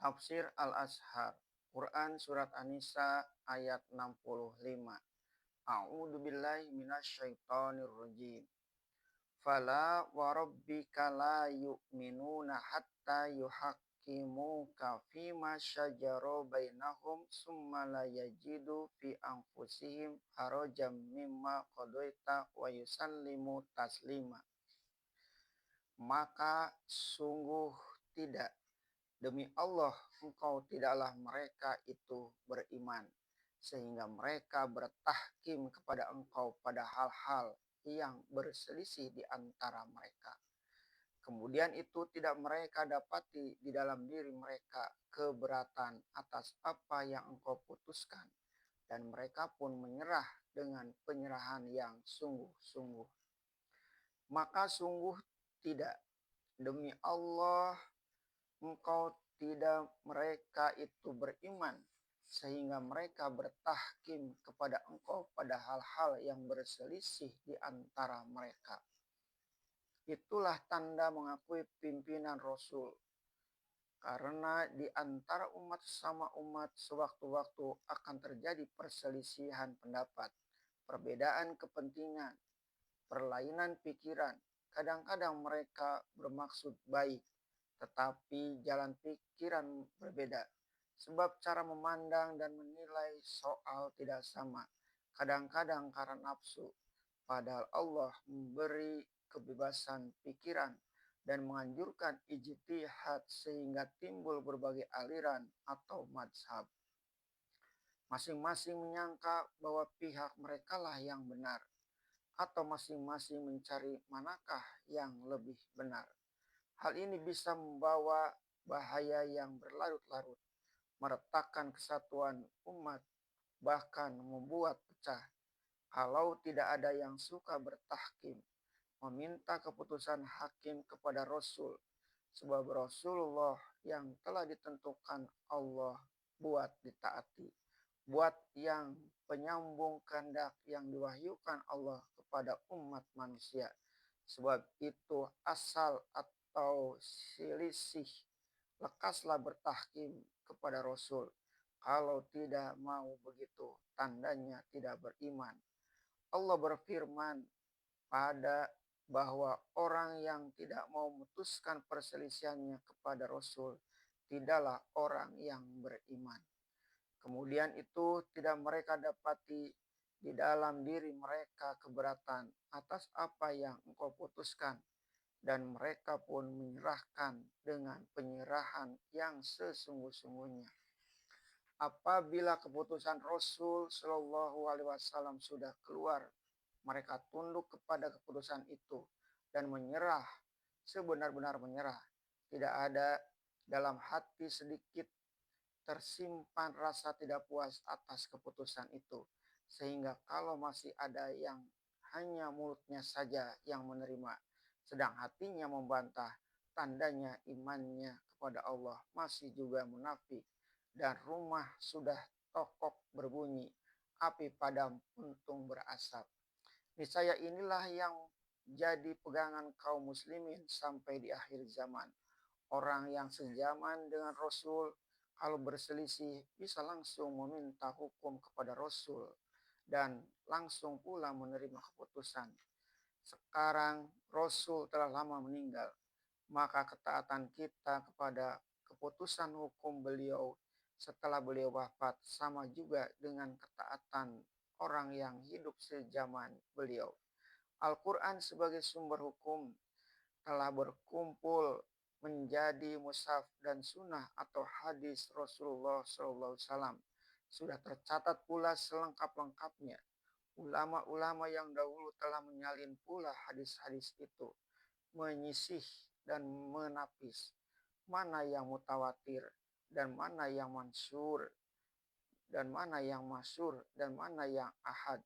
Tafsir Al-Azhar, Quran Surat An-Nisa ayat 65. A'udzu billahi minasyaitonir rajim. Fala wa rabbika la yu'minuna hatta yuhaqqimuka fima syajara bainahum summa la yajidu fi anfusihim harajan mimma qadaita wa yusallimu taslima. Maka sungguh tidak, demi Allah, engkau tidaklah mereka itu beriman, sehingga mereka bertahkim kepada engkau pada hal-hal yang berselisih di antara mereka. Kemudian itu tidak mereka dapati di dalam diri mereka keberatan atas apa yang engkau putuskan, dan mereka pun menyerah dengan penyerahan yang sungguh-sungguh. Maka sungguh tidak, demi Allah, engkau tidak mereka itu beriman, sehingga mereka bertahkim kepada engkau pada hal-hal yang berselisih di antara mereka. Itulah tanda mengakui pimpinan Rasul. Karena di antara umat sama umat sewaktu-waktu akan terjadi perselisihan pendapat, perbedaan kepentingan, perlainan pikiran. Kadang-kadang mereka bermaksud baik, tetapi jalan pikiran berbeda. Sebab cara memandang dan menilai soal tidak sama. Kadang-kadang karena nafsu, padahal Allah memberi kebebasan pikiran dan menganjurkan ijtihad sehingga timbul berbagai aliran atau mazhab. Masing-masing menyangka bahwa pihak merekalah yang benar, atau masing-masing mencari manakah yang lebih benar. Hal ini bisa membawa bahaya yang berlarut-larut, meretakkan kesatuan umat, bahkan membuat pecah. Kalau tidak ada yang suka bertahkim, meminta keputusan hakim kepada Rasul, sebab Rasulullah yang telah ditentukan Allah buat ditaati, buat yang penyambung kehendak yang diwahyukan Allah kepada umat manusia. Sebab itu asal atau selisih, lekaslah bertahkim kepada Rasul. Kalau tidak mau begitu, tandanya tidak beriman. Allah berfirman pada bahwa orang yang tidak mau memutuskan perselisihannya kepada Rasul tidaklah orang yang beriman. Kemudian itu tidak mereka dapati di dalam diri mereka keberatan atas apa yang engkau putuskan, dan mereka pun menyerahkan dengan penyerahan yang sesungguh-sungguhnya. Apabila keputusan Rasul Shallallahu Alaihi Wasallam sudah keluar, mereka tunduk kepada keputusan itu dan menyerah, sebenar-benar menyerah. Tidak ada dalam hati sedikit tersimpan rasa tidak puas atas keputusan itu. Sehingga kalau masih ada yang hanya mulutnya saja yang menerima, sedang hatinya membantah, tandanya imannya kepada Allah masih juga munafik, dan rumah sudah tokok berbunyi, api padam untung berasap. Niscaya inilah yang jadi pegangan kaum muslimin sampai di akhir zaman. Orang yang sejaman dengan Rasul kalau berselisih bisa langsung meminta hukum kepada Rasul dan langsung pula menerima keputusan. Sekarang Rasul telah lama meninggal, maka ketaatan kita kepada keputusan hukum beliau setelah beliau wafat sama juga dengan ketaatan orang yang hidup sejaman beliau. Al-Quran sebagai sumber hukum telah berkumpul menjadi mushaf dan sunnah atau hadis Rasulullah SAW. Sudah tercatat pula selengkap-lengkapnya. Ulama-ulama yang dahulu telah menyalin pula hadis-hadis itu, menyisih dan menapis mana yang mutawatir dan mana yang mansur, dan mana yang masyhur, dan mana yang ahad,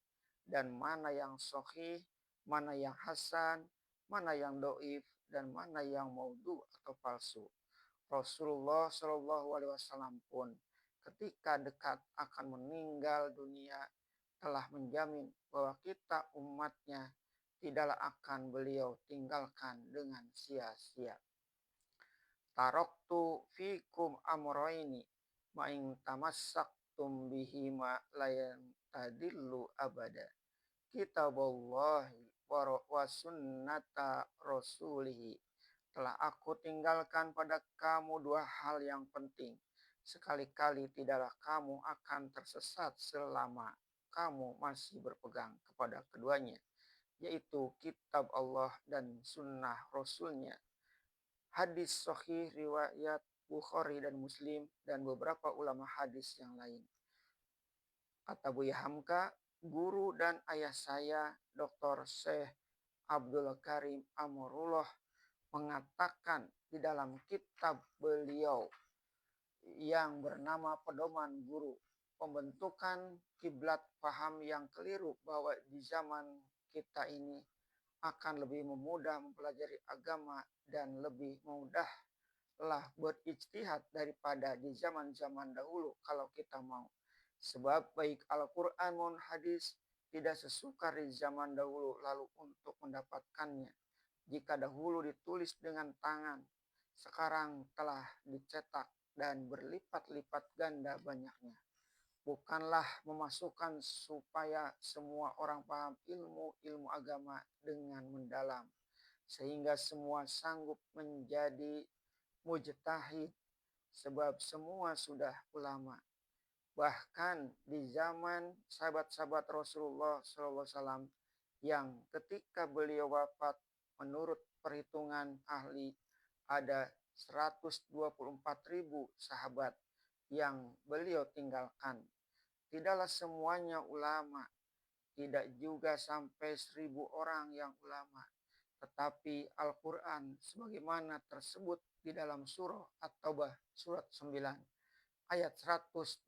dan mana yang sahih, mana yang hasan, mana yang doif, dan mana yang maudhu atau palsu. Rasulullah Shallallahu Alaihi Wasallam pun ketika dekat akan meninggal dunia telah menjamin bahwa kita umatnya tidaklah akan beliau tinggalkan dengan sia-sia. Taroktu fikum amroini ma in tamassaktum bihima layan tadillu abada. Kitaballahi wa sunnata rasulihi. Telah aku tinggalkan pada kamu dua hal yang penting. Sekali-kali tidaklah kamu akan tersesat selama kamu masih berpegang kepada keduanya, yaitu kitab Allah dan sunnah Rasulnya. Hadis sahih riwayat Bukhari dan Muslim dan beberapa ulama hadis yang lain. Kata Buya Hamka, guru dan ayah saya, Dr. Syekh Abdul Karim Amrullah, mengatakan di dalam kitab beliau yang bernama Pedoman Guru, pembentukan kiblat paham yang keliru bahwa di zaman kita ini akan lebih memudah mempelajari agama dan lebih mudahlah berijtihad daripada di zaman-zaman dahulu kalau kita mau. Sebab baik Al-Quran maupun hadis tidak sesukar di zaman dahulu lalu untuk mendapatkannya. Jika dahulu ditulis dengan tangan, sekarang telah dicetak dan berlipat-lipat ganda banyaknya. Bukanlah memasukkan supaya semua orang paham ilmu agama dengan mendalam, sehingga semua sanggup menjadi mujtahid, sebab semua sudah ulama. Bahkan di zaman sahabat-sahabat Rasulullah SAW yang ketika beliau wafat, menurut perhitungan ahli ada 124.000 sahabat yang beliau tinggalkan. Tidaklah semuanya ulama, tidak juga sampai 1.000 orang yang ulama. Tetapi Al-Quran sebagaimana tersebut di dalam surah At-Taubah surat 9 ayat 123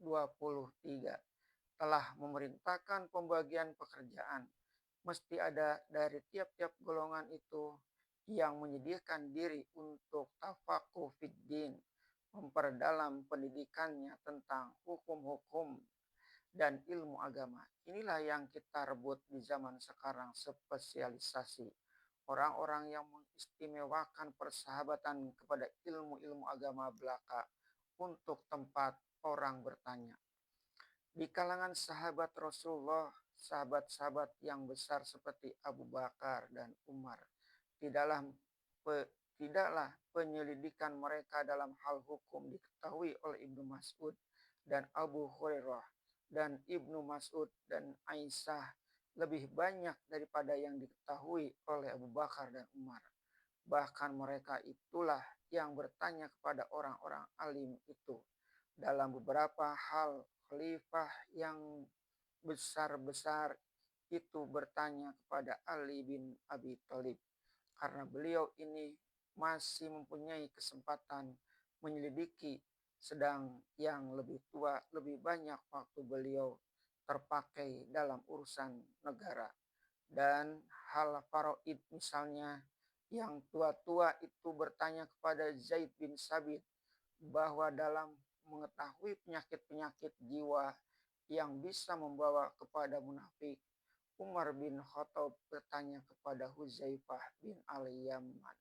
telah memerintahkan pembagian pekerjaan. Mesti ada dari tiap-tiap golongan itu yang menyediakan diri untuk tafaquh fiddin, memperdalam pendidikannya tentang hukum-hukum dan ilmu agama. Inilah yang kita rebut di zaman sekarang, spesialisasi. Orang-orang yang mengistimewakan persahabatan kepada ilmu-ilmu agama belaka untuk tempat orang bertanya. Di kalangan sahabat Rasulullah, sahabat-sahabat yang besar seperti Abu Bakar dan Umar, tidaklah penyelidikan mereka dalam hal hukum diketahui oleh Ibnu Mas'ud dan Abu Hurairah dan Ibnu Mas'ud dan Aisyah lebih banyak daripada yang diketahui oleh Abu Bakar dan Umar. Bahkan mereka itulah yang bertanya kepada orang-orang alim itu. Dalam beberapa hal, khalifah yang besar-besar itu bertanya kepada Ali bin Abi Thalib, karena beliau ini masih mempunyai kesempatan menyelidiki, sedang yang lebih tua lebih banyak waktu beliau terpakai dalam urusan negara. Dan hal faraid misalnya, yang tua-tua itu bertanya kepada Zaid bin Sabit bahwa dalam mengetahui penyakit-penyakit jiwa yang bisa membawa kepada munafik, Umar bin Khattab bertanya kepada Huzaifah bin Al-Yaman.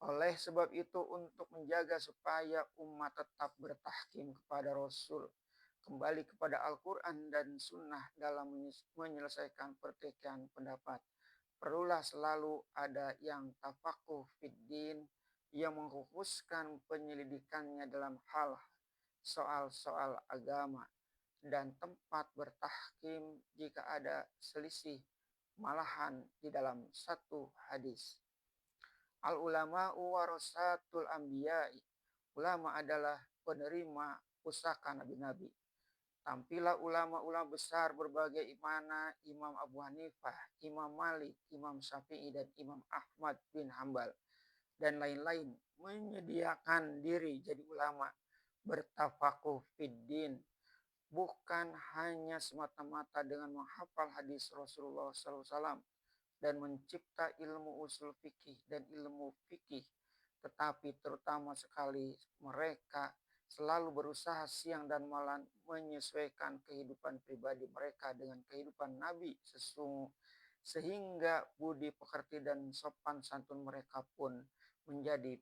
Oleh sebab itu, untuk menjaga supaya umat tetap bertahkim kepada Rasul, kembali kepada Al-Quran dan Sunnah dalam menyelesaikan pertikaian pendapat, perlulah selalu ada yang tafaquh fiddin, yang mengkhususkan penyelidikannya dalam hal soal-soal agama dan tempat bertahkim jika ada selisih malahan di dalam satu hadis. Al-ulama'u warasatul anbiya'i. Ulama adalah penerima pusaka nabi-nabi. Tampillah ulama-ulama besar berbagai mana Imam Abu Hanifah, Imam Malik, Imam Syafi'i, dan Imam Ahmad bin Hambal, dan lain-lain menyediakan diri jadi ulama, bertafaquh fiddin, bukan hanya semata-mata dengan menghafal hadis Rasulullah SAW dan mencipta ilmu usul fikih dan ilmu fikih, tetapi terutama sekali mereka selalu berusaha siang dan malam menyesuaikan kehidupan pribadi mereka dengan kehidupan Nabi sehingga budi pekerti dan sopan santun mereka pun menjadi